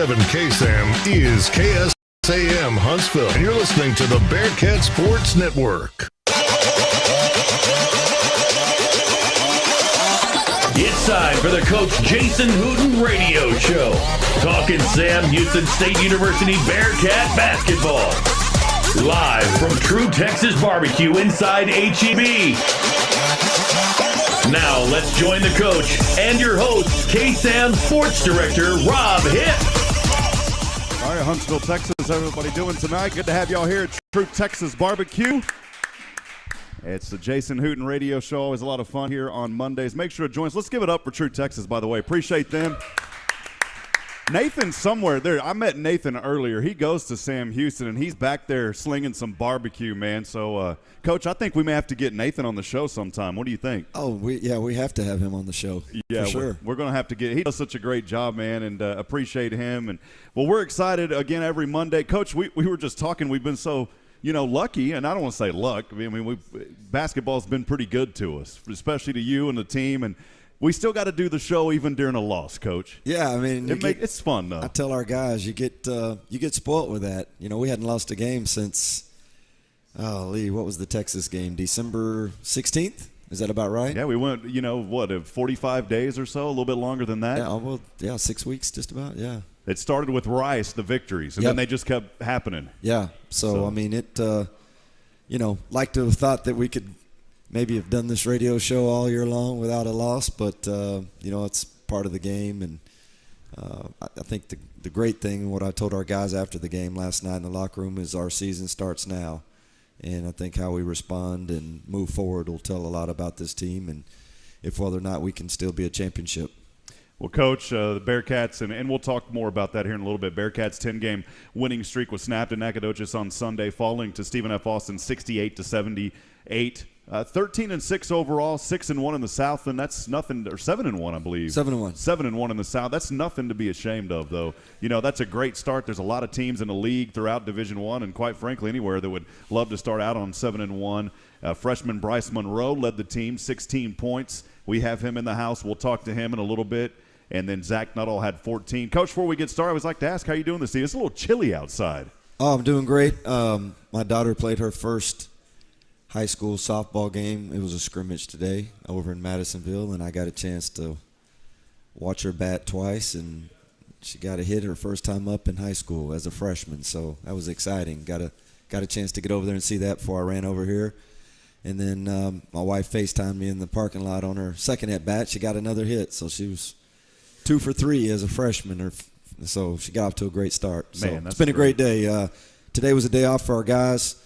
7 KSAM is KSAM Huntsville, and you're listening to the Bearcat Sports Network. It's time for the Coach Jason Hooten Radio Show. Talking Sam Houston State University Bearcat basketball. Live from True Texas BBQ inside HEB. Now let's join the coach and your host, KSAM Sports Director Rob Hipp. All right, Huntsville, Texas, everybody doing tonight? Good to have y'all here at True Texas BBQ. It's the Jason Hooten Radio Show. Always a lot of fun here on Mondays. Make sure to join us. Let's give it up for True Texas, by the way. Appreciate them. Nathan's somewhere there. I met Nathan earlier. He goes to Sam Houston, and he's back there slinging some barbecue, man. So, Coach, I think we may have to get Nathan on the show sometime. What do you think? Oh, we have to have him on the show. Yeah, for sure. We're going to have to get – he does such a great job, man, and appreciate him. And well, we're excited, again, every Monday. Coach, we were just talking. We've been so – lucky, and I don't want to say luck. I mean, basketball's been pretty good to us, especially to you and the team, and we still got to do the show even during a loss, Coach. Yeah, I mean, it's fun though. I tell our guys, you get spoiled with that. We hadn't lost a game since, what was the Texas game? December 16th? Is that about right? Yeah, we went, 45 days or so, a little bit longer than that. Yeah, 6 weeks, just about. Yeah. It started with Rice, the victories, and then they just kept happening. Yeah. So I mean, it, like to have thought that we could maybe have done this radio show all year long without a loss, but, it's part of the game. And I think the great thing, what I told our guys after the game last night in the locker room, is our season starts now. And I think how we respond and move forward will tell a lot about this team and if whether or not we can still be a championship. Well, Coach, the Bearcats, and we'll talk more about that here in a little bit. Bearcats' 10-game winning streak was snapped in Nacogdoches on Sunday, falling to Stephen F. Austin 68-78. 13-6 overall, 6-1 in the South, and that's nothing. Or 7-1, I believe. 7-1. 7-1 in the South. That's nothing to be ashamed of, though. That's a great start. There's a lot of teams in the league throughout Division I, and quite frankly, anywhere that would love to start out on 7-1. Freshman Bryce Monroe led the team, 16 points. We have him in the house. We'll talk to him in a little bit. And then Zach Nuttall had 14. Coach, before we get started, I always like to ask how you doing this season. It's a little chilly outside. Oh, I'm doing great. My daughter played her first high school softball game. It was a scrimmage today over in Madisonville, and I got a chance to watch her bat twice, and she got a hit her first time up in high school as a freshman. So that was exciting. Got a chance to get over there and see that before I ran over here. And then my wife FaceTimed me in the parking lot on her second at-bat. She got another hit, so she was 2 for 3 as a freshman, so she got off to a great start. So it's been a great day. Today was a day off for our guys.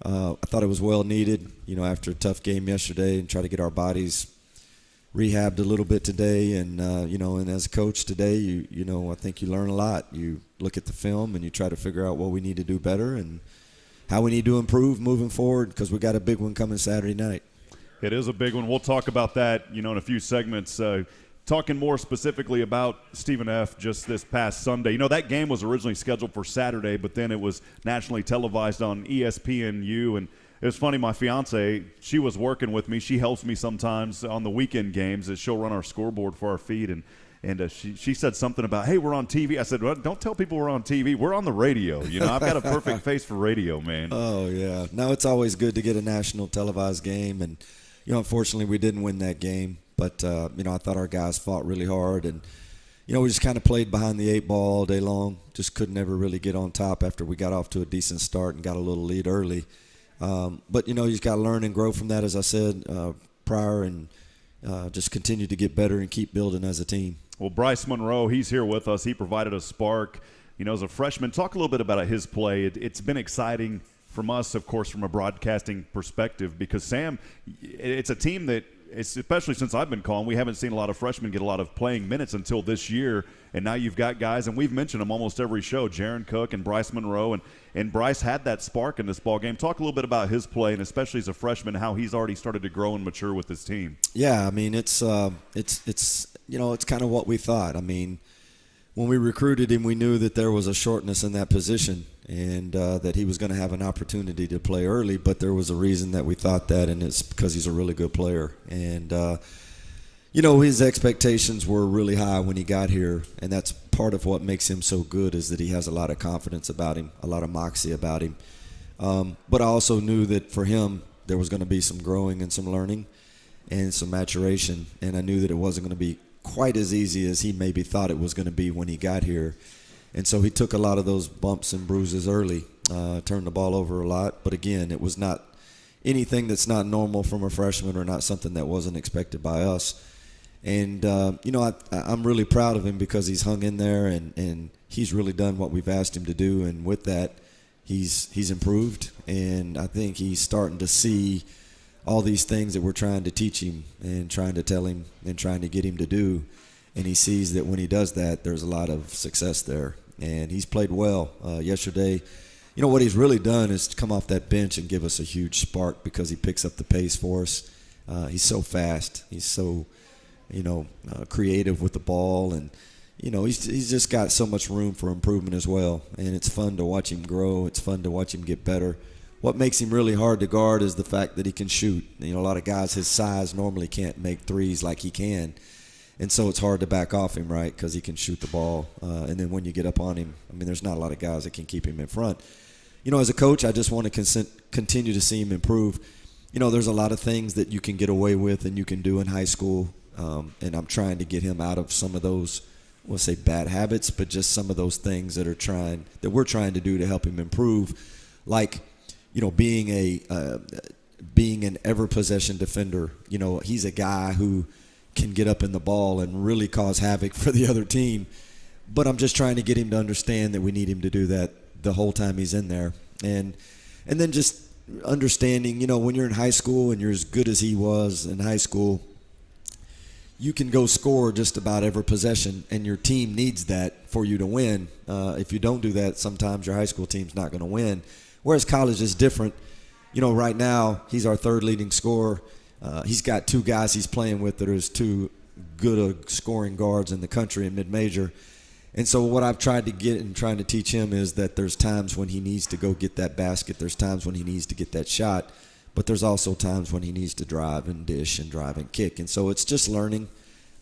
I thought it was well needed, after a tough game yesterday, and try to get our bodies rehabbed a little bit today. And and as a coach today, I think you learn a lot. You look at the film and you try to figure out what we need to do better and how we need to improve moving forward, because we got a big one coming Saturday night. It is a big one. We'll talk about that, in a few segments. Talking more specifically about Stephen F. just this past Sunday. That game was originally scheduled for Saturday, but then it was nationally televised on ESPNU. And it was funny, my fiance, she was working with me. She helps me sometimes on the weekend games as she'll run our scoreboard for our feed. And she said something about, hey, we're on TV. I said, well, don't tell people we're on TV. We're on the radio. I've got a perfect face for radio, man. Oh, yeah. No, it's always good to get a national televised game. And, unfortunately, we didn't win that game. But, I thought our guys fought really hard. And, we just kind of played behind the 8 ball all day long. Just could never really get on top after we got off to a decent start and got a little lead early. But, you just got to learn and grow from that, as I said prior, and just continue to get better and keep building as a team. Well, Bryce Monroe, he's here with us. He provided a spark, as a freshman. Talk a little bit about his play. It's been exciting from us, of course, from a broadcasting perspective, because Sam, it's a team that, especially since I've been calling, we haven't seen a lot of freshmen get a lot of playing minutes until this year, and now you've got guys, and we've mentioned them almost every show, Jaren Cook and Bryce Monroe, and Bryce had that spark in this ball game. Talk a little bit about his play, and especially as a freshman, how he's already started to grow and mature with his team. Yeah, I mean, it's kind of what we thought. I mean, when we recruited him, we knew that there was a shortness in that position, and that he was going to have an opportunity to play early, but there was a reason that we thought that, and it's because he's a really good player. And, His expectations were really high when he got here, and that's part of what makes him so good is that he has a lot of confidence about him, a lot of moxie about him. But I also knew that for him there was going to be some growing and some learning and some maturation, and I knew that it wasn't going to be quite as easy as he maybe thought it was going to be when he got here. And so he took a lot of those bumps and bruises early, turned the ball over a lot. But again, it was not anything that's not normal from a freshman or not something that wasn't expected by us. And, I'm really proud of him because he's hung in there and he's really done what we've asked him to do. And with that, he's improved. And I think he's starting to see all these things that we're trying to teach him and trying to tell him and trying to get him to do. And he sees that when he does that, there's a lot of success there. And he's played well yesterday. What he's really done is come off that bench and give us a huge spark because he picks up the pace for us. He's so fast. He's so creative with the ball, and he's just got so much room for improvement as well. And it's fun to watch him grow. It's fun to watch him get better. What makes him really hard to guard is the fact that he can shoot. A lot of guys his size normally can't make threes like he can, and so it's hard to back off him, right? Because he can shoot the ball. And then when you get up on him, there's not a lot of guys that can keep him in front. As a coach, I just want to continue to see him improve. There's a lot of things that you can get away with and you can do in high school. And I'm trying to get him out of some of those, we'll say bad habits, but just some of those things that we're trying to do to help him improve, like being an ever possession defender. He's a guy who can get up in the ball and really cause havoc for the other team. But I'm just trying to get him to understand that we need him to do that the whole time he's in there, and then just understanding, when you're in high school and you're as good as he was in high school, you can go score just about every possession, and your team needs that for you to win. If you don't do that, sometimes your high school team's not going to win. Whereas college is different. Right now he's our third leading scorer. He's got two guys he's playing with that are his two good scoring guards in the country in mid-major. And so what I've tried to get and trying to teach him is that there's times when he needs to go get that basket. There's times when he needs to get that shot. But there's also times when he needs to drive and dish and drive and kick. And so it's just learning.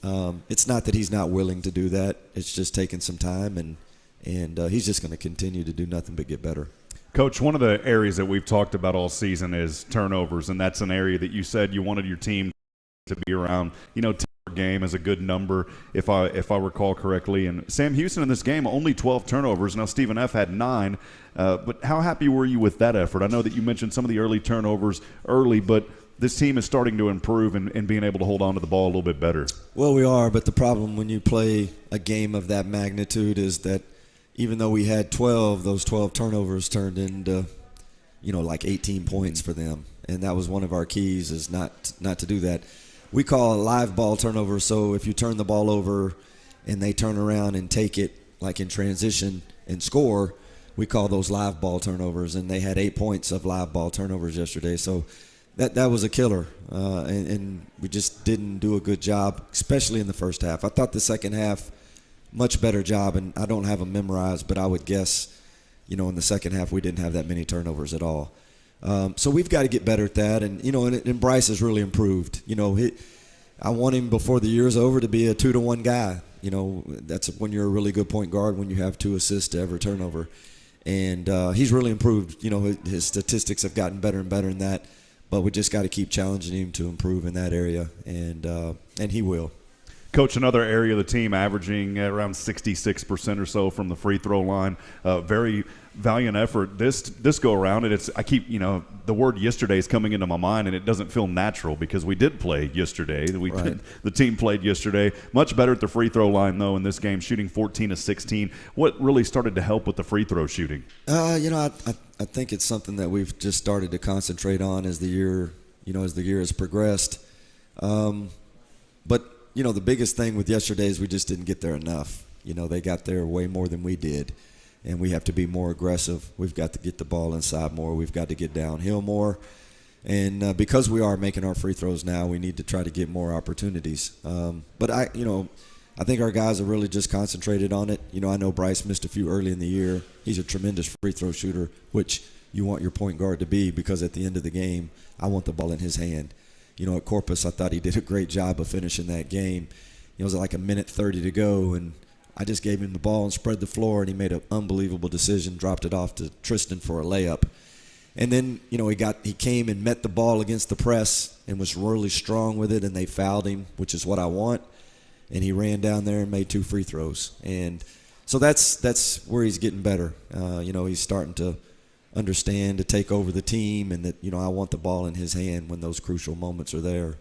It's not that he's not willing to do that. It's just taking some time, and he's just going to continue to do nothing but get better. Coach, one of the areas that we've talked about all season is turnovers, and that's an area that you said you wanted your team to be around. 10 per game is a good number, if I recall correctly. And Sam Houston in this game, only 12 turnovers. Now, Stephen F. had 9. But how happy were you with that effort? I know that you mentioned some of the early turnovers early, but this team is starting to improve and being able to hold on to the ball a little bit better. Well, we are, but the problem when you play a game of that magnitude is that even though we had 12, those 12 turnovers turned into, like 18 points for them. And that was one of our keys, is not to do that. We call a live ball turnover, so if you turn the ball over and they turn around and take it like in transition and score, we call those live ball turnovers, and they had 8 points of live ball turnovers yesterday. So that was a killer, and we just didn't do a good job, especially in the first half. I thought the second half, much better job, and I don't have them memorized, but I would guess, in the second half we didn't have that many turnovers at all. So we've got to get better at that, and Bryce has really improved. I want him before the year's over to be a 2-to-1 guy. That's when you're a really good point guard, when you have 2 assists to every turnover. And he's really improved. His statistics have gotten better and better in that, but we just got to keep challenging him to improve in that area, and he will. Coach, another area of the team averaging around 66% or so from the free throw line. Very valiant effort this go around, and the word yesterday is coming into my mind, and it doesn't feel natural because we did play yesterday. Right. The team played yesterday. Much better at the free throw line though in this game, shooting 14 of 16. What really started to help with the free throw shooting? I think it's something that we've just started to concentrate on as the year has progressed. But the biggest thing with yesterday is we just didn't get there enough. They got there way more than we did, and we have to be more aggressive. We've got to get the ball inside more. We've got to get downhill more. And because we are making our free throws now, we need to try to get more opportunities. But I think our guys have really just concentrated on it. I know Bryce missed a few early in the year. He's a tremendous free throw shooter, which you want your point guard to be, because at the end of the game, I want the ball in his hand. at Corpus, I thought he did a great job of finishing that game. It was like a minute 30 to go, and I just gave him the ball and spread the floor, and he made an unbelievable decision, dropped it off to Tristan for a layup. And then, he came and met the ball against the press and was really strong with it, and they fouled him, which is what I want. And he ran down there and made 2 free throws. And so that's where he's getting better. He's starting to understand, to take over the team, and that, I want the ball in his hand when those crucial moments are there.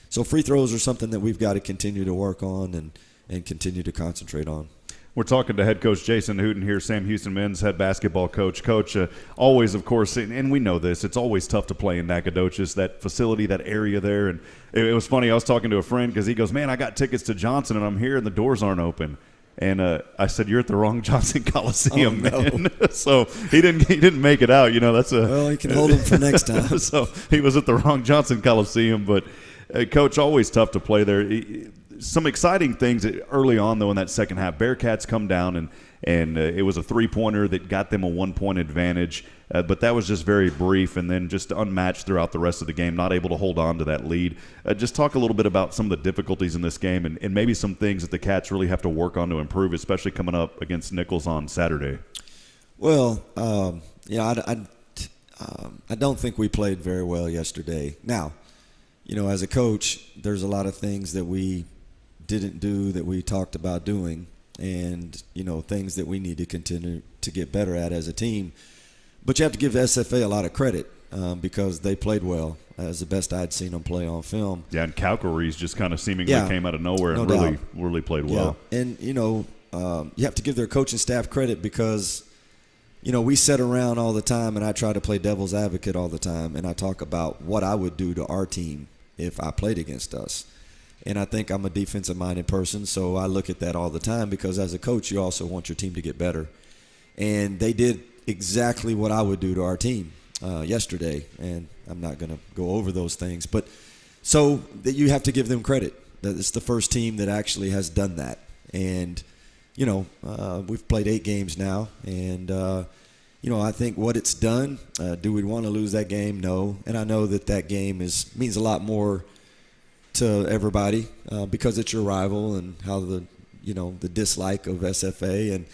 So free throws are something that we've got to continue to work on and continue to concentrate on. We're talking to head coach Jason Hooten here, Sam Houston men's head basketball coach. Coach, always, of course, and we know this, it's always tough to play in Nacogdoches, that facility, that area there. And it was funny, I was talking to a friend because he goes, man, I got tickets to Johnson, and I'm here, and the doors aren't open. And I said, you're at the wrong Johnson Coliseum, man. So he didn't make it out. Well, you can hold him for next time. So he was at the wrong Johnson Coliseum. But, Coach, always tough to play there. Some exciting things early on, though, in that second half. Bearcats come down, and it was a three-pointer that got them a 1-point advantage. But that was just very brief, and then just unmatched throughout the rest of the game, not able to hold on to that lead. Just talk a little bit about some of the difficulties in this game and maybe some things that the Cats really have to work on to improve, especially coming up against Nichols on Saturday. Well, I don't think we played very well yesterday. Now, as a coach, there's a lot of things that we didn't do that we talked about doing, and things that we need to continue to get better at as a team. But you have to give SFA a lot of credit because they played well. As the best I'd seen them play on film. Yeah, and Calgary's just kind of seemingly came out of nowhere and really played well. Yeah. And you have to give their coaching staff credit because we sit around all the time, and I try to play devil's advocate all the time, and I talk about what I would do to our team if I played against us. And I think I'm a defensive-minded person, so I look at that all the time because as a coach, you also want your team to get better. And they did exactly what I would do to our team yesterday, and I'm not going to go over those things. But so that you have to give them credit. That it's the first team that actually has done that. And, we've played 8 games now, and, I think what it's done, do we want to lose that game? No. And I know that game means a lot more to everybody because it's your rival and how the dislike of SFA.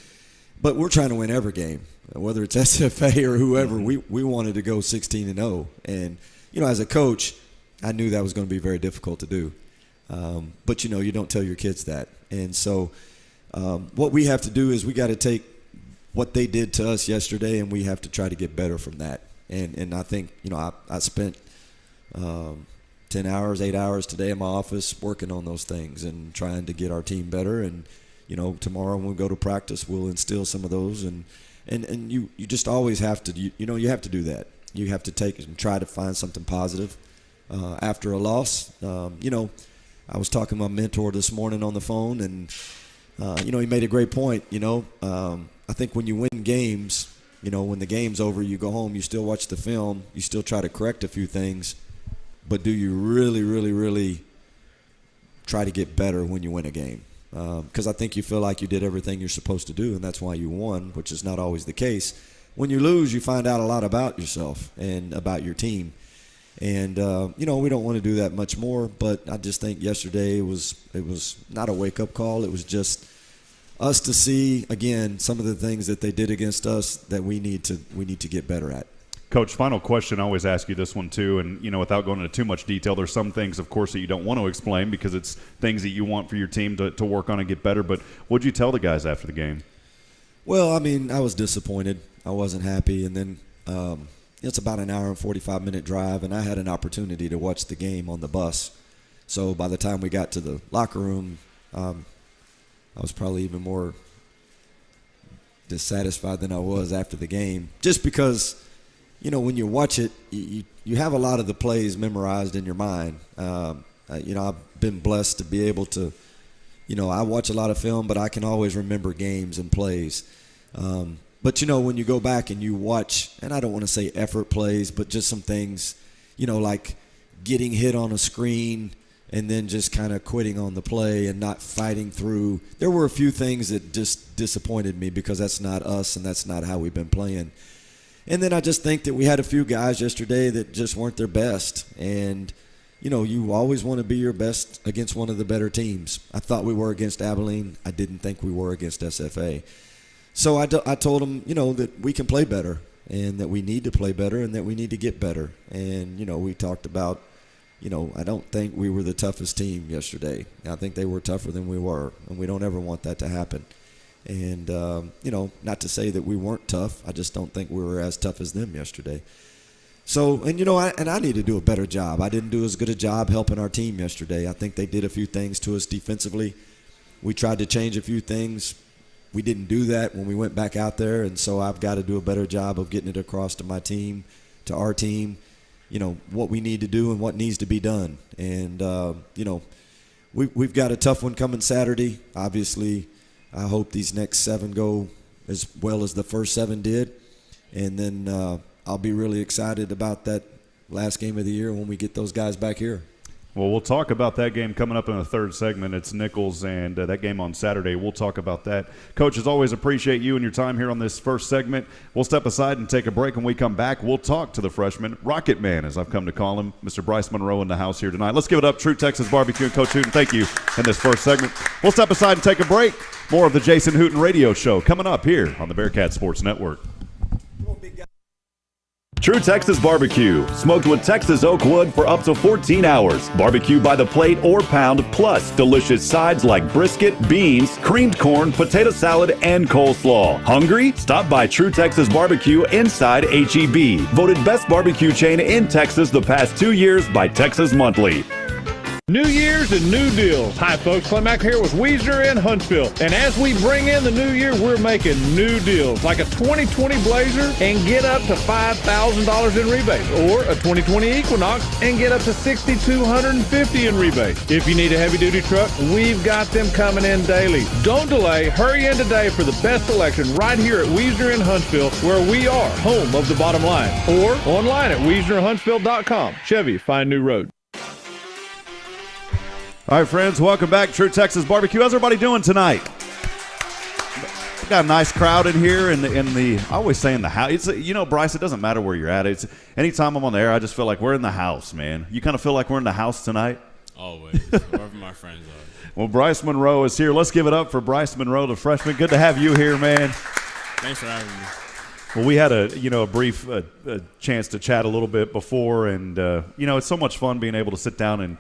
But we're trying to win every game, whether it's SFA or whoever. We wanted to go 16-0. And, as a coach, I knew that was going to be very difficult to do. But, you don't tell your kids that. And so what we have to do is we got to take what they did to us yesterday, and we have to try to get better from that. And I think, I spent 10 hours, 8 hours today in my office working on those things and trying to get our team better. And, tomorrow when we go to practice, we'll instill some of those. And you just always have to, you have to do that. You have to take and try to find something positive after a loss. I was talking to my mentor this morning on the phone, and, he made a great point. I think when you win games, when the game's over, you go home, you still watch the film, you still try to correct a few things. But do you really, really, really try to get better when you win a game? Because I think you feel like you did everything you're supposed to do, and that's why you won, which is not always the case. When you lose, you find out a lot about yourself and about your team. And, we don't want to do that much more, but I just think yesterday it was not a wake-up call. It was just us to see, again, some of the things that they did against us that we need to get better at. Coach, final question. I always ask you this one too, and without going into too much detail, there's some things, of course, that you don't want to explain because it's things that you want for your team to work on and get better. But what'd you tell the guys after the game? Well, I was disappointed. I wasn't happy, and then it's about an hour and 45-minute drive, and I had an opportunity to watch the game on the bus. So by the time we got to the locker room, I was probably even more dissatisfied than I was after the game, just because. When you watch it, you have a lot of the plays memorized in your mind. I've been blessed to be able to, I watch a lot of film, but I can always remember games and plays. But, when you go back and you watch, and I don't want to say effort plays, but just some things, like getting hit on a screen and then just kind of quitting on the play and not fighting through. There were a few things that just disappointed me because that's not us and that's not how we've been playing. And then I just think that we had a few guys yesterday that just weren't their best. And, you always want to be your best against one of the better teams. I thought we were against Abilene. I didn't think we were against SFA. So I told them, that we can play better and that we need to play better and that we need to get better. And, we talked about, I don't think we were the toughest team yesterday. I think they were tougher than we were, and we don't ever want that to happen. And, not to say that we weren't tough. I just don't think we were as tough as them yesterday. So, and I need to do a better job. I didn't do as good a job helping our team yesterday. I think they did a few things to us defensively. We tried to change a few things. We didn't do that when we went back out there, and so I've got to do a better job of getting it across to my team, to our team, what we need to do and what needs to be done. And, we've got a tough one coming Saturday. Obviously, I hope these next 7 go as well as the first 7 did. And then I'll be really excited about that last game of the year when we get those guys back here. Well, we'll talk about that game coming up in the third segment. It's Nichols and that game on Saturday. We'll talk about that. Coach, as always, appreciate you and your time here on this first segment. We'll step aside and take a break. When we come back, we'll talk to the freshman, Rocket Man, as I've come to call him, Mr. Bryce Monroe in the house here tonight. Let's give it up, True Texas BBQ and Coach Hooten. Thank you in this first segment. We'll step aside and take a break. More of the Jason Hooten Radio Show coming up here on the Bearcat Sports Network. True Texas BBQ, smoked with Texas oak wood for up to 14 hours. Barbecue by the plate or pound, plus delicious sides like brisket, beans, creamed corn, potato salad, and coleslaw. Hungry? Stop by True Texas BBQ inside HEB. Voted best barbecue chain in Texas the past 2 years by Texas Monthly. New Year's and new deals. Hi, folks. Clem Mack here with Wiesner in Huntsville. And as we bring in the new year, we're making new deals, like a 2020 Blazer and get up to $5,000 in rebates, or a 2020 Equinox and get up to $6,250 in rebates. If you need a heavy-duty truck, we've got them coming in daily. Don't delay. Hurry in today for the best selection right here at Wiesner in Huntsville, where we are home of the bottom line, or online at WiesnerHuntsville.com. Chevy, find new road. All right, friends, welcome back. True Texas BBQ. How's everybody doing tonight? We've got a nice crowd in here in the I always say in the house. It's, Bryce, it doesn't matter where you're at. It's anytime I'm on the air, I just feel like we're in the house, man. You kind of feel like we're in the house tonight? Always, wherever my friends are. Well, Bryce Monroe is here. Let's give it up for Bryce Monroe, the freshman. Good to have you here, man. Thanks for having me. Well, we had a brief chance to chat a little bit before, and it's so much fun being able to sit down and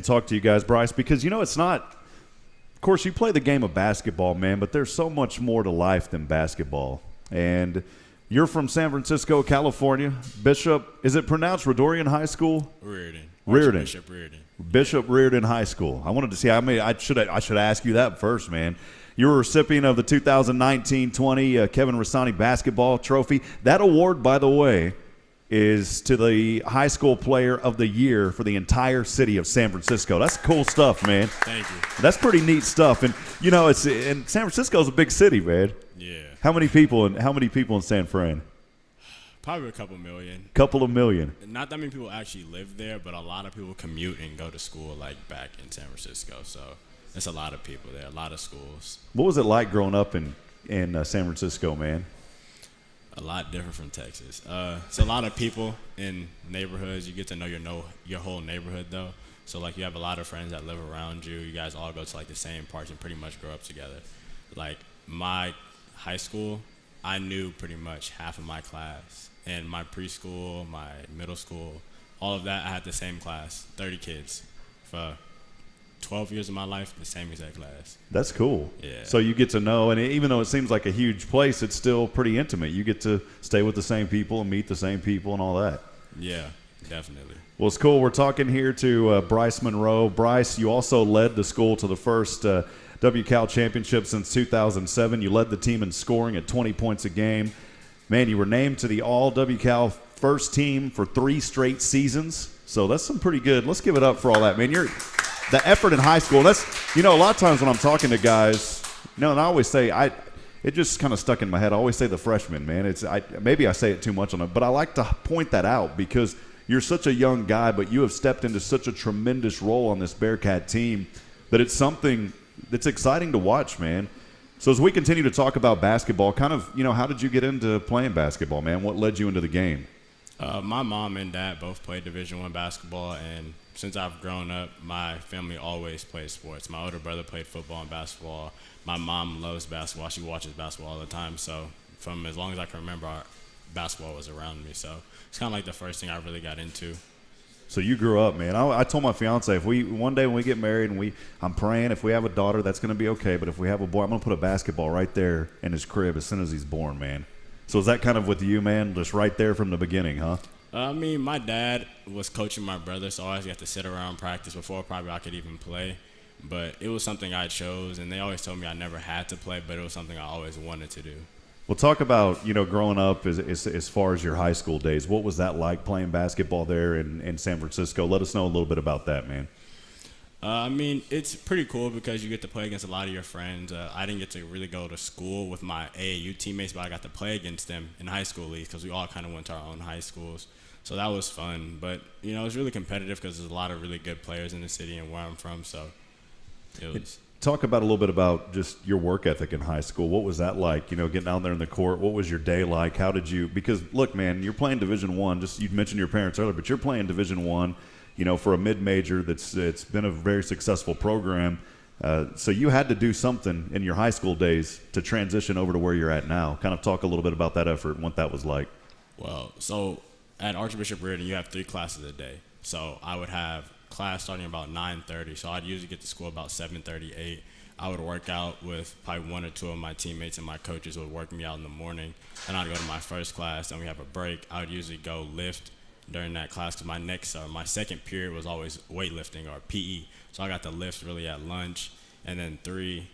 talk to you guys, Bryce, because, it's not – of course, you play the game of basketball, man, but there's so much more to life than basketball. And you're from San Francisco, California. Bishop – is it pronounced Redorian High School? Reardon. Bishop Reardon High School. I wanted to see – I should ask you that first, man. You were a recipient of the 2019-20 Kevin Rassani basketball trophy. That award, by the way – is to the high school player of the year for the entire city of San Francisco. That's cool stuff, man. Thank you. That's pretty neat stuff. And and San Francisco's a big city, man. Yeah. How many people in San Fran? Probably a couple million. Couple of million. Not that many people actually live there, but a lot of people commute and go to school like back in San Francisco. So there's a lot of people there, a lot of schools. What was it like growing up in San Francisco, man? A lot different from Texas. It's a lot of people in neighborhoods. You get to know your whole neighborhood, though. So, like, you have a lot of friends that live around you. You guys all go to, like, the same parks and pretty much grow up together. Like, my high school, I knew pretty much half of my class. And my preschool, my middle school, all of that, I had the same class, 30 kids. For 12 years of my life, the same exact class. That's cool. Yeah. So you get to know, and even though it seems like a huge place, it's still pretty intimate. You get to stay with the same people and meet the same people and all that. Yeah, definitely. Well, it's cool. We're talking here to Bryce Monroe. Bryce, you also led the school to the first WCAL championship since 2007. You led the team in scoring at 20 points a game. Man, you were named to the All-WCAL first team for 3 straight seasons. So that's some pretty good. Let's give it up for all that, man. The effort in high school, that's, a lot of times when I'm talking to guys, and I always say, it just kind of stuck in my head. I always say the freshman, man. Maybe I say it too much on it, but I like to point that out because you're such a young guy, but you have stepped into such a tremendous role on this Bearcat team that it's something that's exciting to watch, man. So as we continue to talk about basketball, kind of, how did you get into playing basketball, man? What led you into the game? My mom and dad both played Division I basketball, and since I've grown up, my family always plays sports. My older brother played football and basketball. My mom loves basketball. She watches basketball all the time. So from as long as I can remember, basketball was around me. So it's kind of like the first thing I really got into. So you grew up, man. I told my fiance, if we one day when we get married and I'm praying if we have a daughter, that's going to be okay. But if we have a boy, I'm going to put a basketball right there in his crib as soon as he's born, man. So is that kind of with you, man? Just right there from the beginning, huh? I mean, my dad was coaching my brother, so I always got to sit around practice before probably I could even play. But it was something I chose, and they always told me I never had to play, but it was something I always wanted to do. Well, talk about, growing up as far as your high school days. What was that like playing basketball there in San Francisco? Let us know a little bit about that, man. I mean, it's pretty cool because you get to play against a lot of your friends. I didn't get to really go to school with my AAU teammates, but I got to play against them in high school leagues because we all kind of went to our own high schools. So that was fun. But, it was really competitive because there's a lot of really good players in the city and where I'm from. So it was. Talk about a little bit about just your work ethic in high school. What was that like, getting out there in the court? What was your day like? How did you – because, look, man, you're playing Division I. You mentioned your parents earlier, but you're playing Division I, for a mid-major it's been a very successful program. So you had to do something in your high school days to transition over to where you're at now. Kind of talk a little bit about that effort and what that was like. Well, so at Archbishop Reardon, you have 3 classes a day. So I would have class starting about 9:30. So I'd usually get to school about 7:30, 8. I would work out with probably 1 or 2 of my teammates, and my coaches would work me out in the morning. Then I'd go to my first class, then we have a break. I would usually go lift during that class because my second period was always weightlifting or PE. So I got to lift really at lunch. And then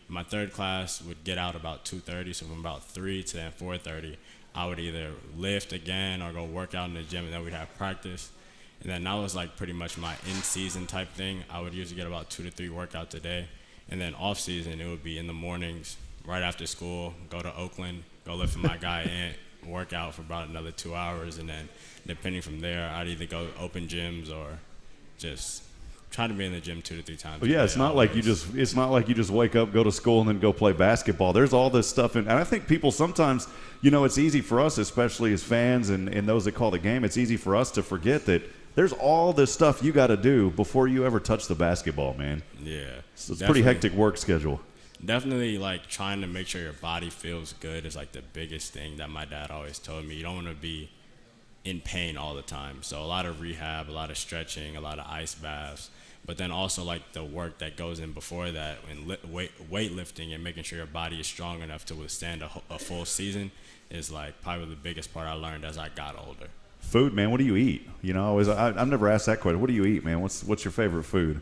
my third class would get out about 2:30. So from about 3 to then 4:30, I would either lift again or go work out in the gym, and then we'd have practice. And then that was like pretty much my in-season type thing. I would usually get about 2 to 3 workouts a day. And then off-season, it would be in the mornings, right after school, go to Oakland, go lift with my guy Ant, work out for about another 2 hours. And then depending from there, I'd either go open gyms or just try to be in the gym 2 to 3 times. Well, yeah, it's not like you just wake up, go to school, and then go play basketball. There's all this stuff, and I think people sometimes, it's easy for us, especially as fans and those that call the game. It's easy for us to forget that there's all this stuff you got to do before you ever touch the basketball, man. Yeah, so it's a pretty hectic work schedule. Definitely, like trying to make sure your body feels good is like the biggest thing that my dad always told me. You don't want to be in pain all the time. So a lot of rehab, a lot of stretching, a lot of ice baths. But then also like the work that goes in before that, and weightlifting and making sure your body is strong enough to withstand a full season is like probably the biggest part I learned as I got older. Food, man. What do you eat? I've never asked that question. What do you eat, man? What's your favorite food?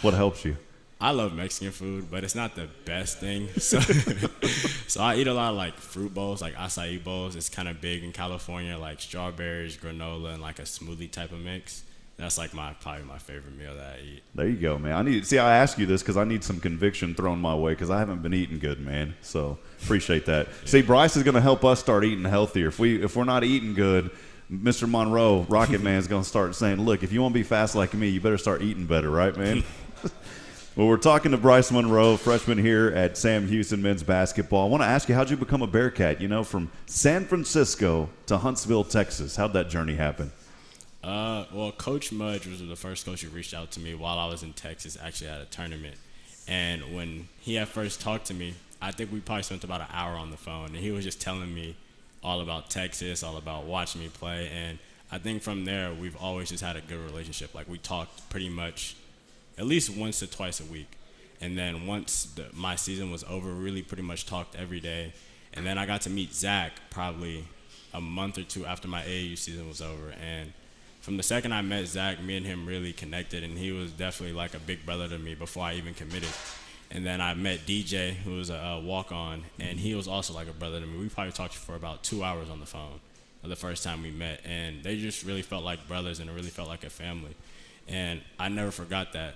What helps you? I love Mexican food, but it's not the best thing. So, so I eat a lot of like fruit bowls, like acai bowls. It's kind of big in California, like strawberries, granola, and like a smoothie type of mix. That's like probably my favorite meal that I eat. There you go, man. I ask you this because I need some conviction thrown my way because I haven't been eating good, man. So appreciate that. Yeah. See, Bryce is going to help us start eating healthier. If we're not eating good, Mr. Monroe, Rocket Man, is going to start saying, look, if you want to be fast like me, you better start eating better, right, man? Well, we're talking to Bryce Monroe, freshman here at Sam Houston men's basketball. I want to ask you, how'd you become a Bearcat? From San Francisco to Huntsville, Texas. How'd that journey happen? Well, Coach Mudge was the first coach who reached out to me while I was in Texas, actually at a tournament. And when he had first talked to me, I think we probably spent about an hour on the phone. And he was just telling me all about Texas, all about watching me play. And I think from there, we've always just had a good relationship. Like, we talked pretty much at least once to twice a week. And then once my season was over, we really pretty much talked every day. And then I got to meet Zach probably a month or 2 after my AAU season was over. And from the second I met Zach, me and him really connected, and he was definitely like a big brother to me before I even committed. And then I met DJ, who was a walk-on, and he was also like a brother to me. We probably talked for about 2 hours on the phone the first time we met, and they just really felt like brothers, and it really felt like a family. And I never forgot that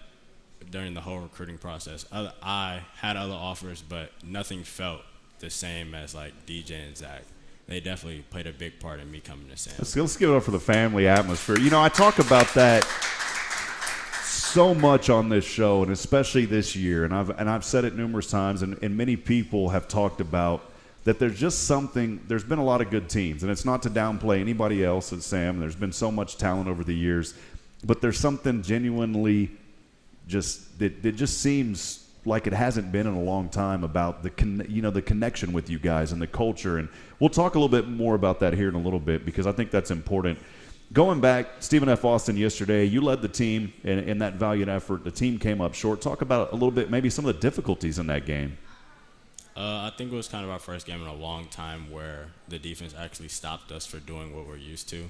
during the whole recruiting process. I had other offers, but nothing felt the same as like DJ and Zach. They definitely played a big part in me coming to Sam. Let's give it up for the family atmosphere. I talk about that so much on this show, and especially this year, and I've said it numerous times, and many people have talked about that there's just something – there's been a lot of good teams, and it's not to downplay anybody else at Sam. There's been so much talent over the years. but there's something genuinely that just seems like it hasn't been in a long time about the connection with you guys and the culture. And we'll talk a little bit more about that here in a little bit, because I think that's important. Going back, Stephen F. Austin, yesterday, you led the team in that valiant effort. The team came up short. Talk about a little bit, maybe some of the difficulties in that game. I think it was kind of our first game in a long time where the defense actually stopped us for doing what we're used to.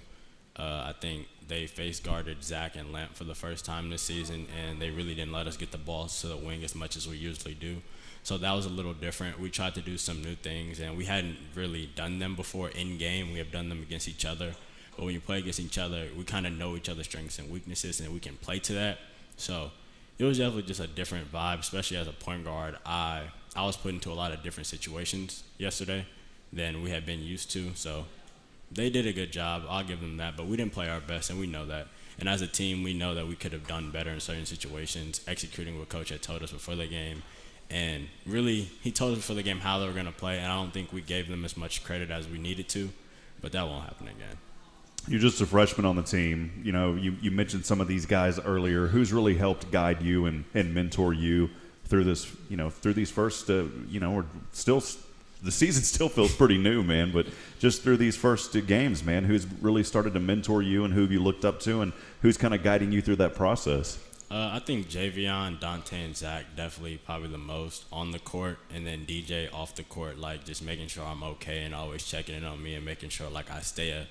I think they face guarded Zach and Lamp for the first time this season, and they really didn't let us get the ball to the wing as much as we usually do. So that was a little different. We tried to do some new things, and we hadn't really done them before in game. We have done them against each other. But when you play against each other, we kind of know each other's strengths and weaknesses, and we can play to that. So it was definitely just a different vibe, especially as a point guard. I was put into a lot of different situations yesterday than we had been used to. So they did a good job. I'll give them that. But we didn't play our best, and we know that. And as a team, we know that we could have done better in certain situations, executing what Coach had told us before the game. And really, he told us before the game how they were going to play, and I don't think we gave them as much credit as we needed to. But that won't happen again. You're just a freshman on the team. You know, you mentioned some of these guys earlier. Who's really helped guide you and mentor you through this, through these first, we're still, the season still feels pretty new, man, but just through these first games, man, who's really started to mentor you and who have you looked up to and who's kind of guiding you through that process? I think Javion, Dante, and Zach definitely probably the most on the court, and then DJ off the court, like just making sure I'm okay and always checking in on me and making sure like I stay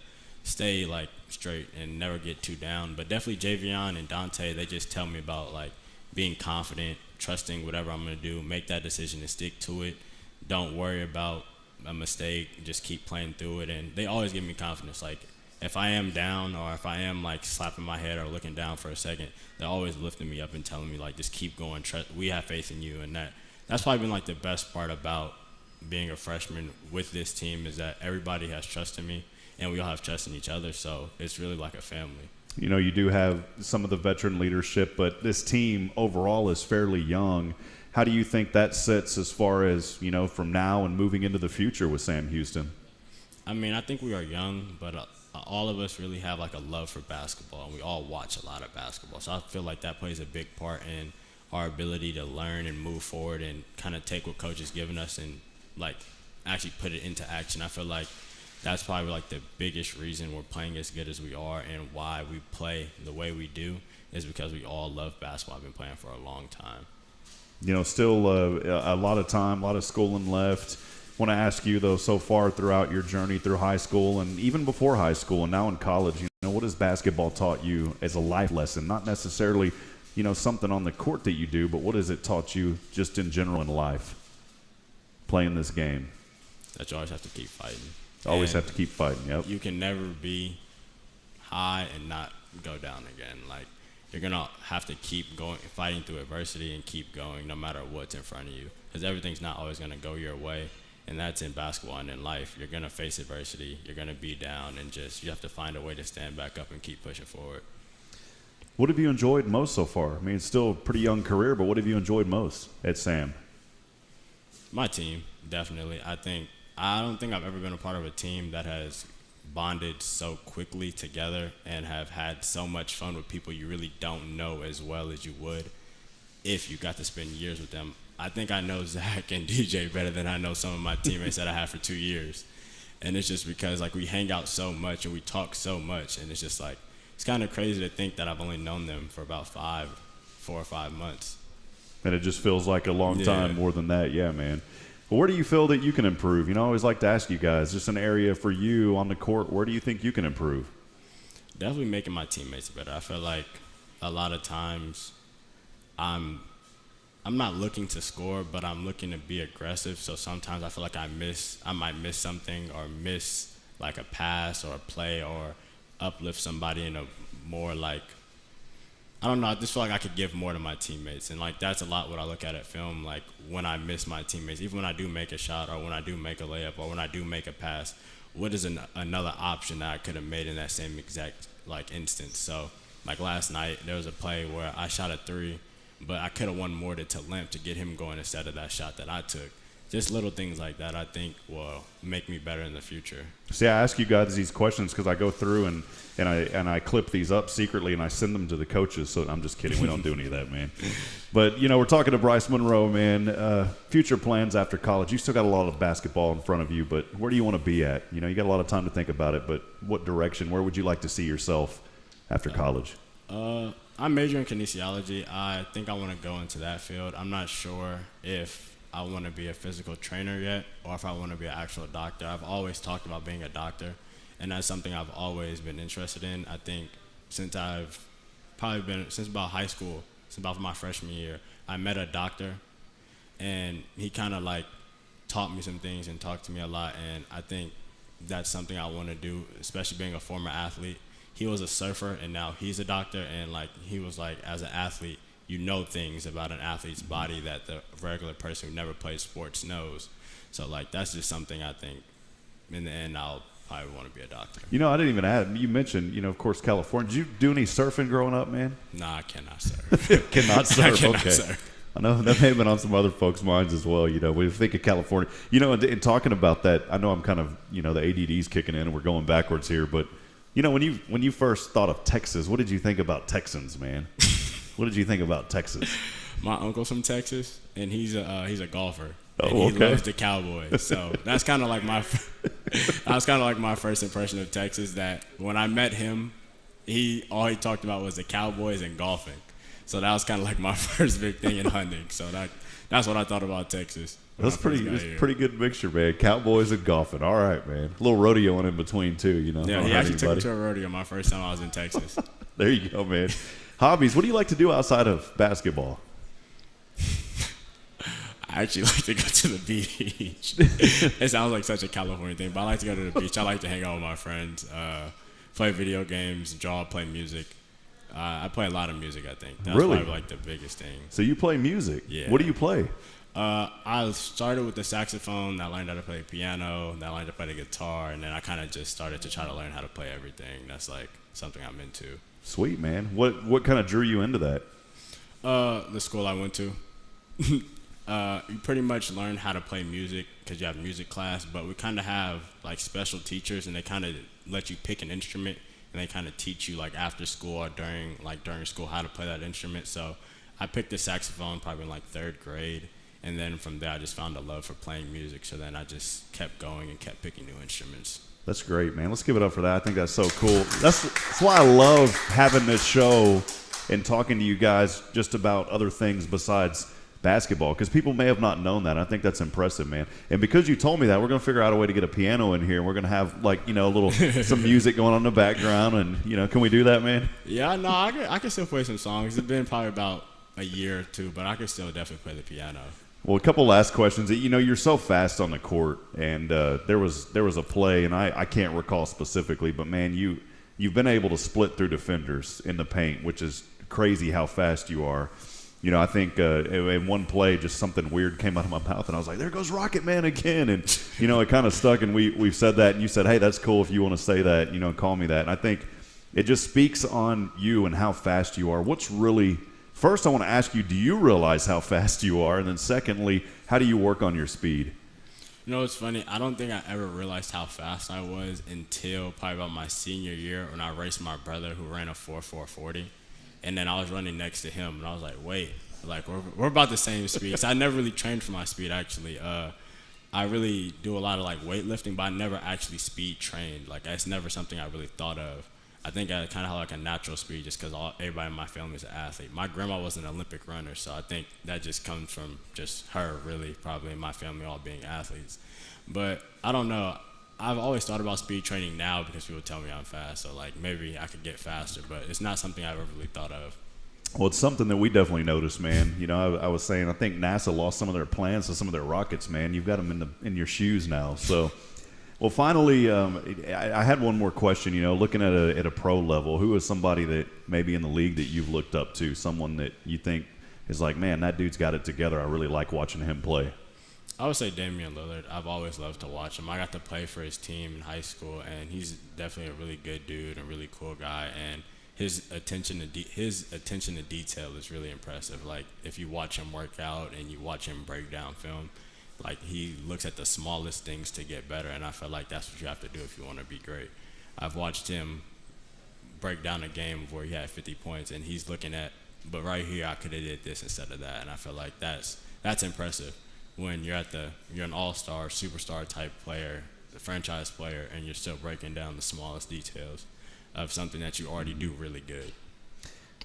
like straight and never get too down. But definitely Javion and Dante, they just tell me about like being confident, trusting whatever I'm going to do, make that decision and stick to it. Don't worry about a mistake, just keep playing through it. And they always give me confidence. Like if I am down or if I am like slapping my head or looking down for a second, they're always lifting me up and telling me like just keep going, we have faith in you. And that's probably been like the best part about being a freshman with this team, is that everybody has trust in me. And we all have trust in each other, so it's really like a family. You do have some of the veteran leadership, but this team overall is fairly young. How do you think that sits as far as, from now and moving into the future with Sam Houston? I mean, I think we are young, but all of us really have like a love for basketball, and we all watch a lot of basketball. So I feel like that plays a big part in our ability to learn and move forward and kind of take what Coach has given us and like actually put it into action. I feel like that's probably like the biggest reason we're playing as good as we are and why we play the way we do, is because we all love basketball. I've been playing for a long time. Still a lot of time, a lot of schooling left. Want to ask you, though, so far throughout your journey through high school and even before high school and now in college, what has basketball taught you as a life lesson? Not necessarily, something on the court that you do, but what has it taught you just in general in life, playing this game? That you always have to keep fighting. Always have to keep fighting, yep. You can never be high and not go down again. Like, you're going to have to keep going, fighting through adversity and keep going no matter what's in front of you, because everything's not always going to go your way, and that's in basketball and in life. You're going to face adversity. You're going to be down, and you have to find a way to stand back up and keep pushing forward. What have you enjoyed most so far? I mean, it's still a pretty young career, but what have you enjoyed most at Sam? My team, definitely. I don't think I've ever been a part of a team that has bonded so quickly together and have had so much fun with people you really don't know as well as you would if you got to spend years with them. I think I know Zach and DJ better than I know some of my teammates that I had for 2 years. And it's just because like we hang out so much and we talk so much, and it's just like, it's kind of crazy to think that I've only known them for about 4 or 5 months. And it just feels like a long time more than that. Yeah, man. But where do you feel that you can improve? I always like to ask you guys, just an area for you on the court, where do you think you can improve? Definitely making my teammates better. I feel like a lot of times I'm not looking to score, but I'm looking to be aggressive. So sometimes I feel like I might miss something or miss like a pass or a play or uplift somebody in a more like, I don't know, I just feel like I could give more to my teammates. And like that's a lot what I look at film, like when I miss my teammates, even when I do make a shot or when I do make a layup or when I do make a pass, what is another option that I could have made in that same exact like instance? So like last night there was a play where I shot a 3, but I could have won more to Limp to get him going instead of that shot that I took. just little things like that I think will make me better in the future. See, I ask you guys these questions because I go through and I clip these up secretly and I send them to the coaches. So I'm just kidding. We don't do any of that, man. But, we're talking to Bryce Monroe, man. Future plans after college. You still got a lot of basketball in front of you, but where do you want to be at? You got a lot of time to think about it, but what direction, where would you like to see yourself after college? I'm majoring in kinesiology. I think I want to go into that field. I'm not sure if I want to be a physical trainer yet or if I want to be an actual doctor. I've always talked about being a doctor, and that's something I've always been interested in. I think since about high school, since about my freshman year, I met a doctor, and he kind of like taught me some things and talked to me a lot, and I think that's something I want to do, especially being a former athlete. He was a surfer, and now he's a doctor, and like he was like, as an athlete, things about an athlete's body that the regular person who never plays sports knows. So like that's just something I think in the end I'll probably want to be a doctor. I didn't even add. You mentioned, of course, California. Did you do any surfing growing up, man? Nah, I cannot surf. Cannot surf. I cannot okay. surf. I know that may have been on some other folks' minds as well. When you think of California, in talking about that, I know I'm kind of, the ADD's kicking in and we're going backwards here. But, when you first thought of Texas, what did you think about Texans, man? What did you think about Texas? My uncle's from Texas, and he's a golfer. Oh, and he okay. loves the Cowboys. So that's kind of like my first impression of Texas. That when I met him, all he talked about was the Cowboys and golfing. So that was kind of like my first big thing in hunting. So that's what I thought about Texas. That's pretty good mixture, man. Cowboys and golfing. All right, man. A little rodeo in between too, Yeah, he actually took me to a rodeo my first time I was in Texas. There you go, man. Hobbies. What do you like to do outside of basketball? I actually like to go to the beach. It sounds like such a California thing, but I like to go to the beach. I like to hang out with my friends, play video games, draw, play music. I play a lot of music, I think. That's really? Probably like the biggest thing. So you play music? Yeah. What do you play? I started with the saxophone, then I learned how to play piano, then I learned to play the guitar, and then I kind of just started to try to learn how to play everything. That's like something I'm into. Sweet, man. What kind of drew you into that? The school I went to. You pretty much learn how to play music because you have music class, but we kind of have like special teachers, and they kind of let you pick an instrument, and they kind of teach you like after school or during school how to play that instrument. So I picked the saxophone probably in like third grade, and then from there I just found a love for playing music. So then I just kept going and kept picking new instruments. That's great, man. Let's give it up for that. I think that's so cool. That's why I love having this show and talking to you guys just about other things besides basketball, because people may have not known that. I think that's impressive, man. And because you told me that, we're going to figure out a way to get a piano in here, and we're going to have like, a little some music going on in the background, and can we do that, man? Yeah, no, I can still play some songs. It's been probably about a year or two, but I can still definitely play the piano. Well, a couple last questions. You're so fast on the court, and there was a play, and I can't recall specifically, but man, you've been able to split through defenders in the paint, which is crazy how fast you are. I think in one play, just something weird came out of my mouth, and I was like, there goes Rocket Man again. And, it kind of stuck, and we've said that, and you said, hey, that's cool if you want to say that, call me that. And I think it just speaks on you and how fast you are. First, I want to ask you, do you realize how fast you are? And then secondly, how do you work on your speed? It's funny. I don't think I ever realized how fast I was until probably about my senior year when I raced my brother who ran a 4.40. And then I was running next to him, and I was like, wait, like we're about the same speed. So I never really trained for my speed, actually. I really do a lot of like weightlifting, but I never actually speed trained. Like it's never something I really thought of. I think I kind of have like a natural speed just because everybody in my family is an athlete. My grandma was an Olympic runner, so I think that just comes from just her, really, probably, and my family all being athletes. But I don't know. I've always thought about speed training now because people tell me I'm fast, so like maybe I could get faster, but it's not something I've ever really thought of. Well, it's something that we definitely noticed, man. I was saying I think NASA lost some of their plans to some of their rockets, man. You've got them in your shoes now, so. Well, finally, I had one more question. Looking at a pro level, who is somebody that maybe in the league that you've looked up to, someone that you think is like, man, that dude's got it together. I really like watching him play. I would say Damien Lillard. I've always loved to watch him. I got to play for his team in high school, and he's definitely a really good dude and a really cool guy. And his attention to detail is really impressive. Like if you watch him work out and you watch him break down film, Like, he looks at the smallest things to get better, and I feel like that's what you have to do if you want to be great. I've watched him break down a game where he had 50 points, and he's looking at, but right here I could have did this instead of that, and I feel like that's impressive when you're an all-star, superstar type player, the franchise player, and you're still breaking down the smallest details of something that you already do really good.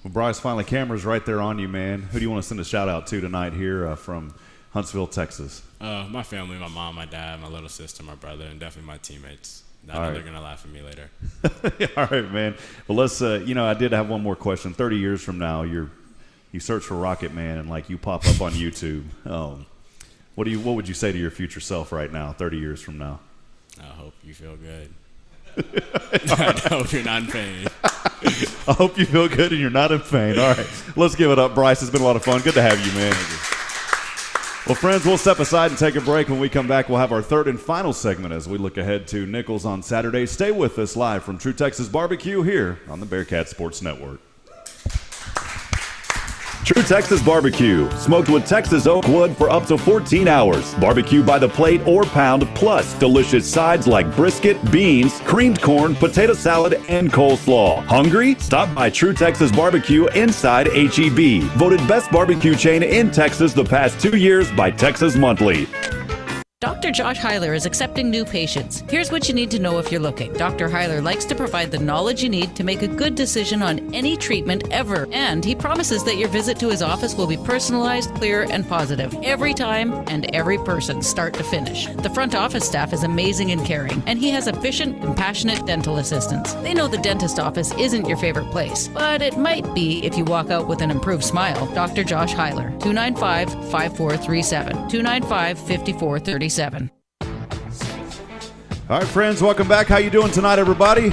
Well, Bryce, finally, camera's right there on you, man. Who do you want to send a shout-out to tonight here from Huntsville, Texas? My family, my mom, my dad, my little sister, my brother, and definitely my teammates. I know they're going to laugh at me later. All right, man. Well, let's, I did have one more question. 30 years from now, you search for Rocket Man and, like, you pop up on YouTube. What would you say to your future self right now, 30 years from now? I hope you feel good. I hope you're not in pain. I hope you feel good and you're not in pain. All right, let's give it up, Bryce. It's been a lot of fun. Good to have you, man. Well, friends, we'll step aside and take a break. When we come back, we'll have our third and final segment as we look ahead to Nichols on Saturday. Stay with us live from True Texas BBQ here on the Bearcat Sports Network. True Texas BBQ, smoked with Texas oak wood for up to 14 hours. Barbecue by the plate or pound, plus delicious sides like brisket, beans, creamed corn, potato salad, and coleslaw. Hungry? Stop by True Texas BBQ inside HEB. Voted best barbecue chain in Texas the past 2 years by Texas Monthly. Dr. Josh Heiler is accepting new patients. Here's what you need to know if you're looking. Dr. Heiler likes to provide the knowledge you need to make a good decision on any treatment ever. And he promises that your visit to his office will be personalized, clear, and positive every time and every person, start to finish. The front office staff is amazing and caring, and he has efficient, compassionate dental assistants. They know the dentist office isn't your favorite place, but it might be if you walk out with an improved smile. Dr. Josh Heiler, 295-5437, 295-5437. All right, friends, welcome back. How you doing tonight, everybody?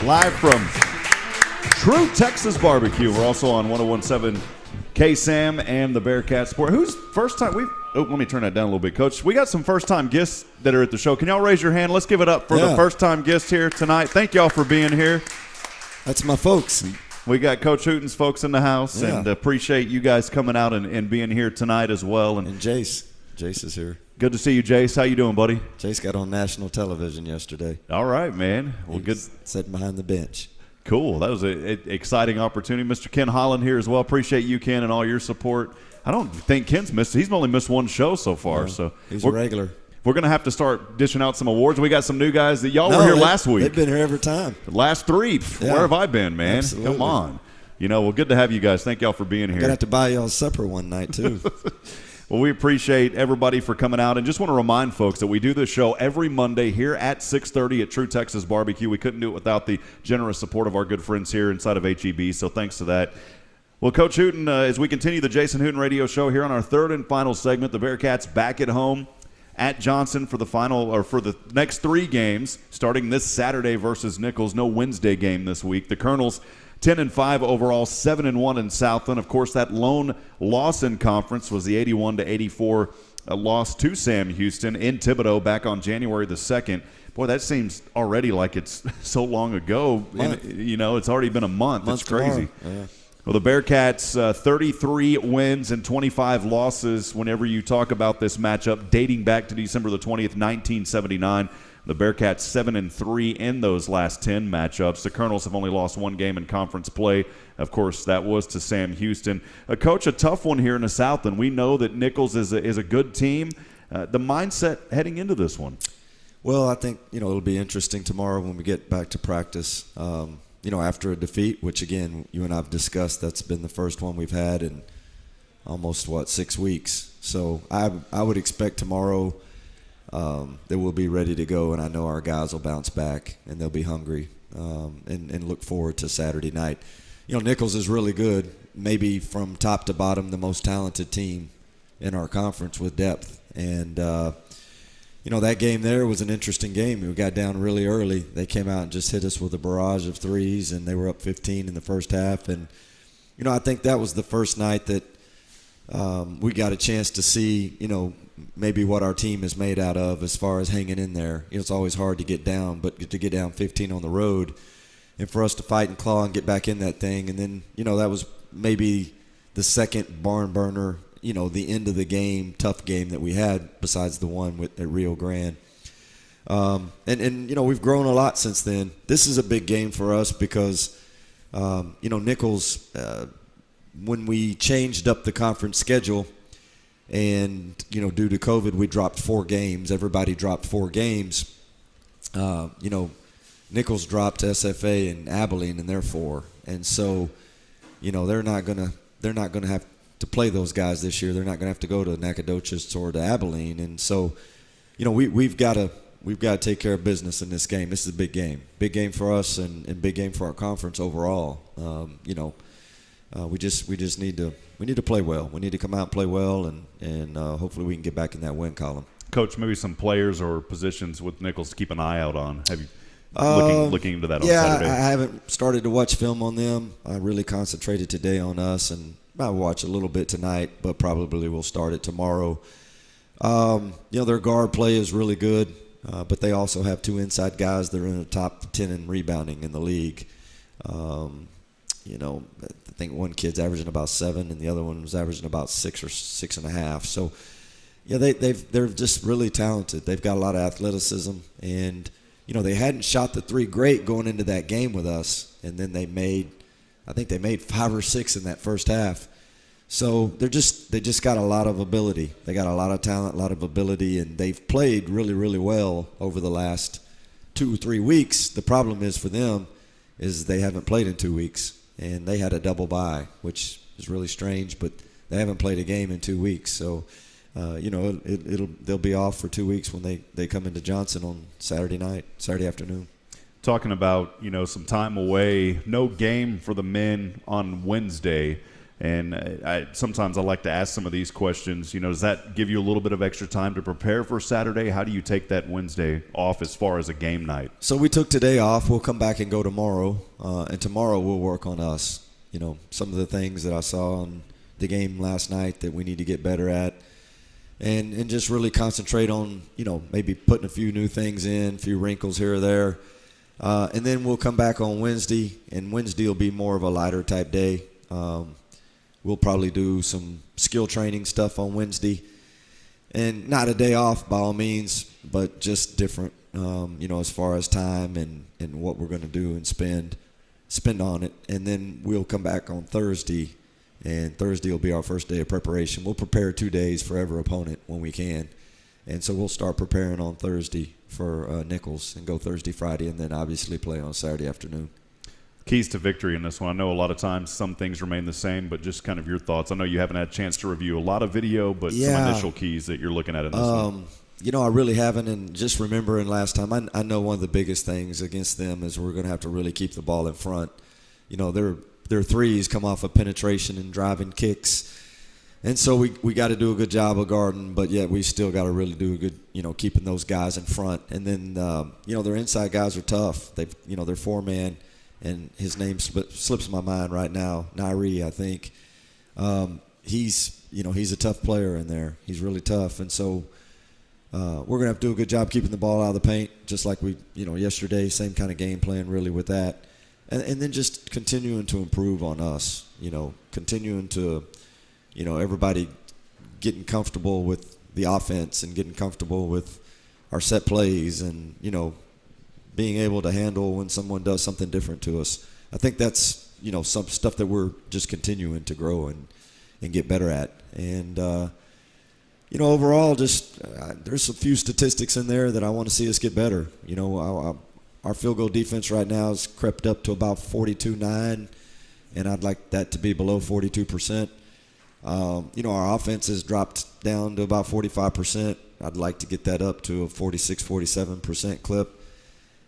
Live from True Texas BBQ. We're also on 101.7 KSAM and the Bearcat Sport. Who's first time? Let me turn that down a little bit, Coach. We got some first-time guests that are at the show. Can y'all raise your hand? Let's give it up for the first-time guests here tonight. Thank y'all for being here. That's my folks. We got Coach Hooten's folks in the house, and appreciate you guys coming out and being here tonight as well. And Jace. Jace is here. Good to see you, Jace. How you doing, buddy? Jace got on national television yesterday. All right, man. Well, good. Sitting behind the bench. Cool. That was an exciting opportunity. Mr. Ken Holland here as well. Appreciate you, Ken, and all your support. I don't think Ken's missed. He's only missed one show so far. So he's a regular. We're going to have to start dishing out some awards. We got some new guys that y'all were here last week. They've been here every time. Last three. Yeah. Where have I been, man? Absolutely. Come on. Well, good to have you guys. Thank y'all for being here. Got to have to buy y'all supper one night, too. Well, we appreciate everybody for coming out, and just want to remind folks that we do this show every Monday here at 6:30 at True Texas BBQ. We couldn't do it without the generous support of our good friends here inside of HEB, so thanks to that. Well, Coach Hooten, as we continue the Jason Hooten Radio Show here on our third and final segment, the Bearcats back at home at Johnson for the next 3 games, starting this Saturday versus Nichols. No Wednesday game this week. The Colonels 10-5 overall, 7-1 in Southland. Of course, that lone loss in conference was the 81-84 loss to Sam Houston in Thibodaux back on January the 2nd. Boy, that seems already like it's so long ago. It's already been a month. It's crazy. Yeah. Well, the Bearcats 33 wins and 25 losses whenever you talk about this matchup, dating back to December the 20th, 1979. The Bearcats 7-3 in those last 10 matchups. The Colonels have only lost 1 game in conference play. Of course, that was to Sam Houston. Coach, a tough one here in the South, and we know that Nichols is a good team. The mindset heading into this one? Well, I think, it'll be interesting tomorrow when we get back to practice. After a defeat, which, again, you and I have discussed, that's been the first one we've had in almost, 6 weeks. So I would expect tomorrow – that we'll be ready to go, and I know our guys will bounce back, and they'll be hungry and look forward to Saturday night. Nichols is really good, maybe from top to bottom the most talented team in our conference with depth. And, that game there was an interesting game. We got down really early. They came out and just hit us with a barrage of threes, and they were up 15 in the first half. And, I think that was the first night that we got a chance to see, maybe what our team is made out of as far as hanging in there. It's always hard to get down, but to get down 15 on the road and for us to fight and claw and get back in that thing. And then, that was maybe the second barn burner the end of the game, tough game that we had besides the one at Rio Grande. We've grown a lot since then. This is a big game for us because, Nichols, when we changed up the conference schedule and, due to COVID, we dropped 4 games. Everybody dropped 4 games. Nichols dropped SFA and Abilene, and they're 4. And so, they're not gonna have to play those guys this year. They're not gonna have to go to Nacogdoches or to Abilene. And so, we've got to take care of business in this game. This is a big game for us, and big game for our conference overall. We just need to play well. We need to come out and play well, and hopefully we can get back in that win column. Coach, maybe some players or positions with Nichols to keep an eye out on. Have you looking into that on Saturday? Yeah, I haven't started to watch film on them. I really concentrated today on us, and I'll watch a little bit tonight, but probably we'll start it tomorrow. Their guard play is really good, but they also have 2 inside guys that are in the top 10 in rebounding in the league. I think one kid's averaging about 7, and the other one was averaging about 6 or 6.5. So, yeah, they're just really talented. They've got a lot of athleticism, and they hadn't shot the 3 great going into that game with us, and then they made 5 or 6 in that first half. So they just got a lot of ability. They got a lot of talent, a lot of ability, and they've played really, really well over the last 2 or 3 weeks. The problem is for them is they haven't played in 2 weeks, and they had a double bye, which is really strange, but they haven't played a game in 2 weeks. So, they'll be off for 2 weeks when they come into Johnson on Saturday afternoon. Talking about, some time away, no game for the men on Wednesday. And sometimes I like to ask some of these questions. Does that give you a little bit of extra time to prepare for Saturday? How do you take that Wednesday off as far as a game night? So we took today off. We'll come back and go tomorrow. And tomorrow we'll work on us. Some of the things that I saw in the game last night that we need to get better at. And just really concentrate on, maybe putting a few new things in, a few wrinkles here or there. And then we'll come back on Wednesday, and Wednesday will be more of a lighter type day. We'll probably do some skill training stuff on Wednesday. And not a day off by all means, but just different, as far as time and what we're going to do and spend on it. And then we'll come back on Thursday, and Thursday will be our first day of preparation. We'll prepare 2 days for every opponent when we can. And so we'll start preparing on Thursday for Nichols and go Thursday, Friday, and then obviously play on Saturday afternoon. Keys to victory in this one. I know a lot of times some things remain the same, but just kind of your thoughts. I know you haven't had a chance to review a lot of video, but some initial keys that you're looking at in this one. I really haven't, and just remembering last time, I know one of the biggest things against them is we're going to have to really keep the ball in front. Their threes come off of penetration and driving kicks. And so we got to do a good job of guarding, but yet we still got to really do a good, keeping those guys in front. And then, their inside guys are tough. They're 4-man, and his name slips my mind right now, Nairi, I think. He's a tough player in there. He's really tough. And so we're going to have to do a good job keeping the ball out of the paint, just like we, yesterday, same kind of game plan really with that. And then just continuing to improve on us, continuing to, everybody getting comfortable with the offense and getting comfortable with our set plays and, being able to handle when someone does something different to us. I think that's, some stuff that we're just continuing to grow and get better at. And, overall, just there's a few statistics in there that I want to see us get better. Our field goal defense right now has crept up to about 42.9, and I'd like that to be below 42%. Our offense has dropped down to about 45%. I'd like to get that up to a 46, 47% clip.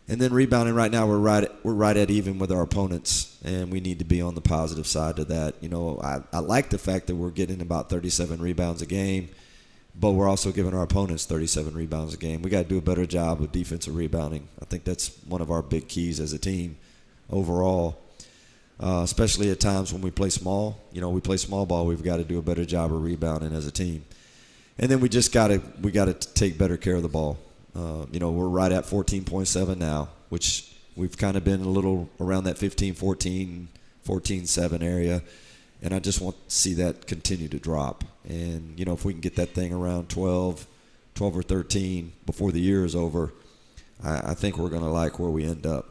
And then rebounding right now, we're right at even with our opponents, and we need to be on the positive side of that. I like the fact that we're getting about 37 rebounds a game, but we're also giving our opponents 37 rebounds a game. We got to do a better job of defensive rebounding. I think that's one of our big keys as a team overall, especially at times when we play small. We play small ball. We've got to do a better job of rebounding as a team. And then we got to take better care of the ball. We're right at 14.7 now, which we've kind of been a little around that 15, 14, 14.7 area. And I just want to see that continue to drop. And, you know, if we can get that thing around 12 or 13 before the year is over, I think we're going to like where we end up.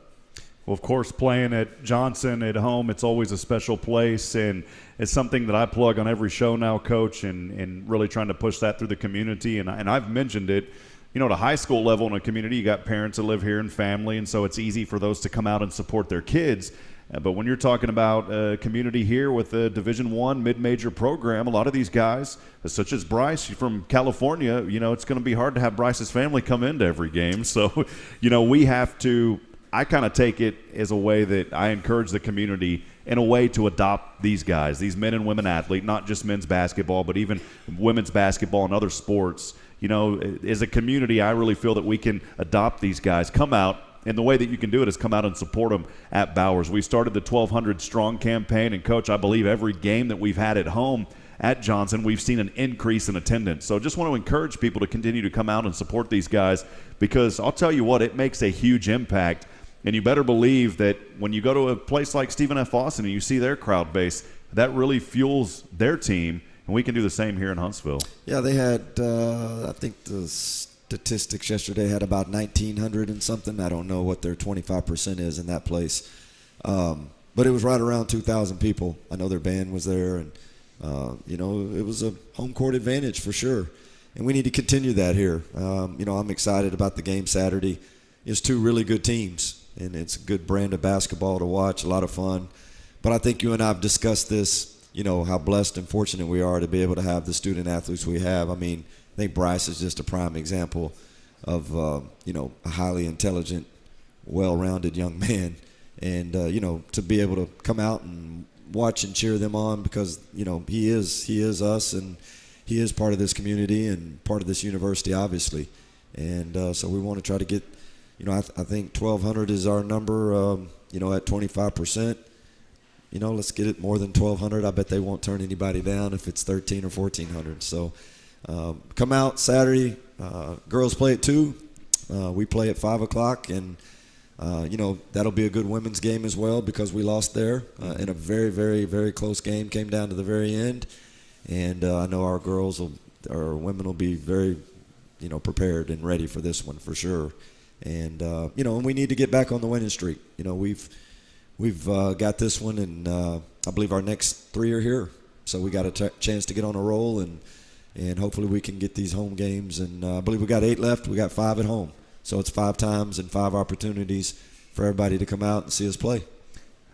Well, of course, playing at Johnson at home, it's always a special place, and it's something that I plug on every show now, Coach, and really trying to push that through the community. And I've mentioned it, you know, at a high school level in a community, you got parents that live here and family, and so it's easy for those to come out and support their kids. But when you're talking about a community here with a Division I mid-major program, a lot of these guys, such as Bryce from California, you know, it's going to be hard to have Bryce's family come into every game. So, you know, we have to – I kind of take it as a way that I encourage the community in a way to adopt these guys, these men and women athletes, not just men's basketball, but even women's basketball and other sports. You know, as a community, I really feel that we can adopt these guys, come out, and the way that you can do it is come out and support them at Bowers. We started the 1,200 Strong campaign, and, Coach, I believe every game that we've had at home at Johnson, we've seen an increase in attendance. So just want to encourage people to continue to come out and support these guys, because I'll tell you what, it makes a huge impact. And you better believe that when you go to a place like Stephen F. Austin and you see their crowd base, that really fuels their team, and we can do the same here in Huntsville. Yeah, they had, I think the statistics yesterday had about 1,900 and something. I don't know what their 25% is in that place. But it was right around 2,000 people. I know their band was there, and, you know, it was a home court advantage for sure. And we need to continue that here. You know, I'm excited about the game Saturday. It's two really good teams. And it's a good brand of basketball to watch, a lot of fun. But I think you and I have discussed this, you know, how blessed and fortunate we are to be able to have the student athletes we have. I mean, I think Bryce is just a prime example of, you know, a highly intelligent, well-rounded young man. And, you know, to be able to come out and watch and cheer them on because, you know, he is us, and he is part of this community and part of this university, obviously. And so we want to try to get, you know, I think 1,200 is our number, you know, at 25%. You know, let's get it more than 1,200. I bet they won't turn anybody down if it's 1,300 or 1,400. So come out Saturday. Girls play at 2. We play at 5 o'clock. And, you know, that'll be a good women's game as well because we lost there in a very, very, very close game. Came down to the very end. And I know our women will be very, you know, prepared and ready for this one for sure. And, you know, and we need to get back on the winning streak. You know, we've got this one, and I believe our next 3 are here. So we got a chance to get on a roll, and hopefully we can get these home games. And I believe we got 8 left. We got 5 at home. So it's 5 times and 5 opportunities for everybody to come out and see us play.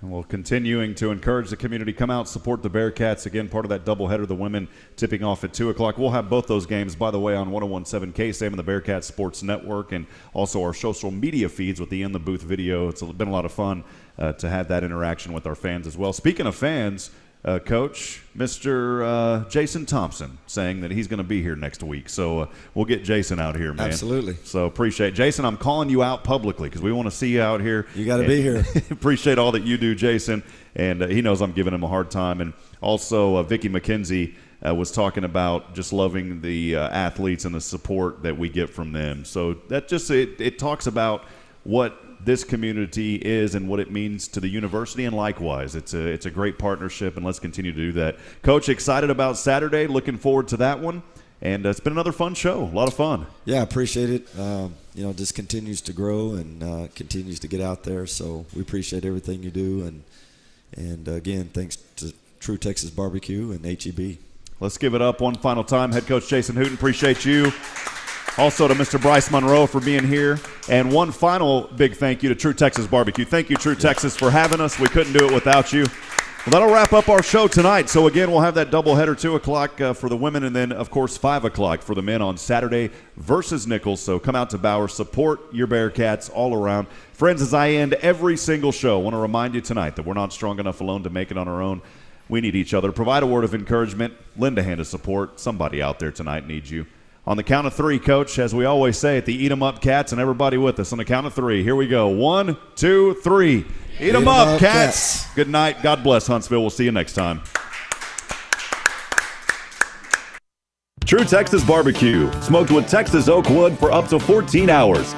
And we'll continuing to encourage the community, come out, support the Bearcats. Again, part of that doubleheader, the women tipping off at 2 o'clock. We'll have both those games, by the way, on 101.7 KSAM and the Bearcats Sports Network, and also our social media feeds with the In the Booth video. It's been a lot of fun to have that interaction with our fans as well. Speaking of fans, Coach, Mr. Jason Thompson saying that he's going to be here next week. So we'll get Jason out here, man. Absolutely. So appreciate it. Jason, I'm calling you out publicly because we want to see you out here. You got to be here. Appreciate all that you do, Jason. And he knows I'm giving him a hard time. And also Vicki McKenzie was talking about just loving the athletes and the support that we get from them. So that just it talks about what this community is and what it means to the university, and likewise it's a great partnership, and let's continue to do that. Coach, excited about Saturday, looking forward to that one, and it's been another fun show, a lot of fun. Yeah, appreciate it. You know, just continues to grow and continues to get out there, so we appreciate everything you do, and again, thanks to True Texas BBQ and HEB. Let's give it up one final time. Head Coach Jason Hooten, appreciate you. Also to Mr. Bryce Monroe for being here. And one final big thank you to True Texas BBQ. Thank you, True Texas, for having us. We couldn't do it without you. Well, that'll wrap up our show tonight. So, again, we'll have that doubleheader, 2 o'clock for the women, and then, of course, 5 o'clock for the men on Saturday versus Nichols. So come out to Bowers, support your Bearcats all around. Friends, as I end every single show, I want to remind you tonight that we're not strong enough alone to make it on our own. We need each other. Provide a word of encouragement. Lend a hand of support. Somebody out there tonight needs you. On the count of 3, Coach, as we always say at the Eat 'em Up Cats, and everybody with us on the count of 3. Here we go. 1, 2, 3. Eat 'em up, Cats. Good night. God bless Huntsville. We'll see you next time. True Texas BBQ, smoked with Texas oak wood for up to 14 hours.